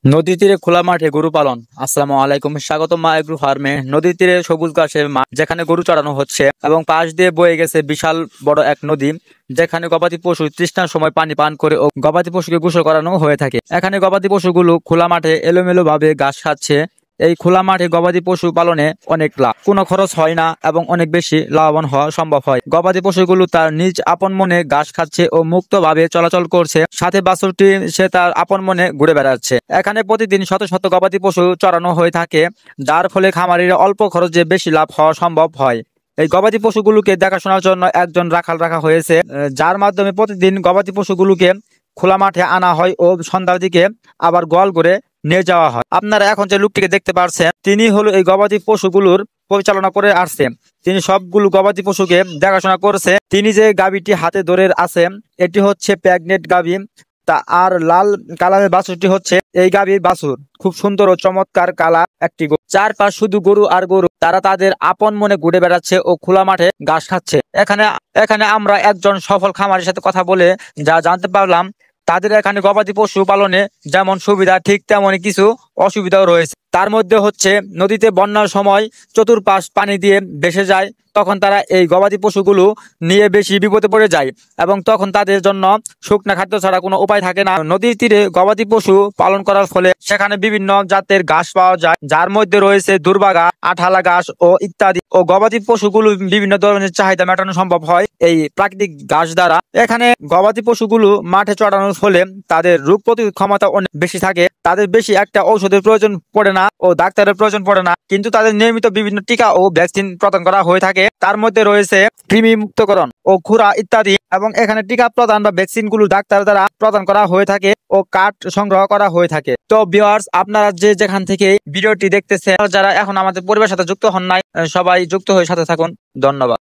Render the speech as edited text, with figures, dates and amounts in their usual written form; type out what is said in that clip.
নদীর তীরে খোলা মাঠে গরু পালন। আসসালামু আলাইকুম, স্বাগতম মা এগ্রো ফার্মে। নদীর তীরে সবুজ ঘাসের মাঠ যেখানে গরু চড়ানো হচ্ছে এবং পাশ দিয়ে বয়ে গেছে বিশাল বড় এক নদী, যেখানে গবাদি পশু তৃষ্ণার সময় পানি পান করে ও গবাদি পশুকে গোসল করানো হয়ে থাকে। এখানে গবাদি পশুগুলো খোলা মাঠে এলোমেলো ভাবে ঘাস খাচ্ছে। এই খোলা মাঠে গবাদি পশু পালনে অনেক লাভ, কোনো খরচ হয় না এবং অনেক বেশি লাভবান হওয়া সম্ভব হয়। গবাদি পশুগুলো তার নিজ আপন মনে ঘাস খাচ্ছে ও মুক্তভাবে চলাচল করছে, সাথে বাছুরটি সে তার আপন মনে ঘুরে বেড়াচ্ছে। এখানে প্রতিদিন শত শত গবাদি পশু চড়ানো হয়ে থাকে, যার ফলে খামারিরা অল্প খরচে বেশি লাভ হওয়া সম্ভব হয়। এই গবাদি পশুগুলোকে দেখাশোনার জন্য একজন রাখাল রাখা হয়েছে, যার মাধ্যমে প্রতিদিন গবাদি পশুগুলোকে খোলা মাঠে আনা হয় ও সন্ধ্যার দিকে আবার গোয়াল করে নিয়ে যাওয়া হয়। আপনারা এখন যে লোকটিকে দেখতে পাচ্ছেন, তিনি হলো এই গবাদি পশুগুলোর পরিচালনা করে আসছে। তিনি সবগুলো গবাদি পশুকে দেখাশোনা করছে। তিনি যে গাভীটি হাতে ধরে আছে, এটি হচ্ছে প্রেগনেন্ট গাভী। তা আর লাল কালারের বাছুরটি হচ্ছে এই গাভীর বাছুর। খুব সুন্দর ও চমৎকার কালার একটি গরু। চারপাশ শুধু গরু আর গরু, তারা তাদের আপন মনে ঘুরে বেড়াচ্ছে ও খোলা মাঠে ঘাস খাচ্ছে। এখানে এখানে আমরা একজন সফল খামারের সাথে কথা বলে যা জানতে পারলাম, তাদের এখানে গবাদি পশু পালনে যেমন সুবিধা, ঠিক তেমনই কিছু অসুবিধাও রয়েছে। তার মধ্যে হচ্ছে নদীতে বন্যার সময় চতুর্পাশ পানি দিয়ে ভেসে যায়, তখন তারা এই গবাদি পশুগুলো নিয়ে বেশি বিপদে পড়ে যায় এবং তখন তাদের জন্য শুকনা খাদ্য ছাড়া কোনো উপায় থাকে না। নদীর তীরে গবাদি পশু পালন করার ফলে সেখানে বিভিন্ন জাতের ঘাস পাওয়া যায়, যার মধ্যে রয়েছে দুর্বা ঘাস, আঠালা ঘাস ও ইত্যাদি। ও গবাদি পশুগুলো বিভিন্ন ধরনের চাহিদা মেটানো সম্ভব হয় এই প্রাকৃতিক ঘাস দ্বারা। এখানে গবাদি পশুগুলো মাঠে চড়ানোর ফলে তাদের রোগ প্রতিরোধ ক্ষমতা অনেক বেশি থাকে। তাদের বেশি একটা ঔষধের প্রয়োজন পড়ে না ও ডাক্তারের প্রয়োজন পড়ে না, কিন্তু তাদের নিয়মিত বিভিন্ন টিকা ও ভ্যাকসিন প্রদান করা হয়ে থাকে। তার মধ্যে রয়েছে কৃমি মুক্তকরণ ও খুরা ইত্যাদি। এবং এখানে টিকা প্রদান বা ভ্যাকসিন গুলো ডাক্তার দ্বারা প্রদান করা হয়ে থাকে ও কার্ড সংগ্রহ করা হয়ে থাকে। তো ভিউয়ার্স, আপনারা যে যেখান থেকে ভিডিওটি দেখতেছেন, যারা এখন আমাদের পরিবারের সাথে যুক্ত হন নাই, সবাই যুক্ত হয়ে সাথে থাকুন। ধন্যবাদ।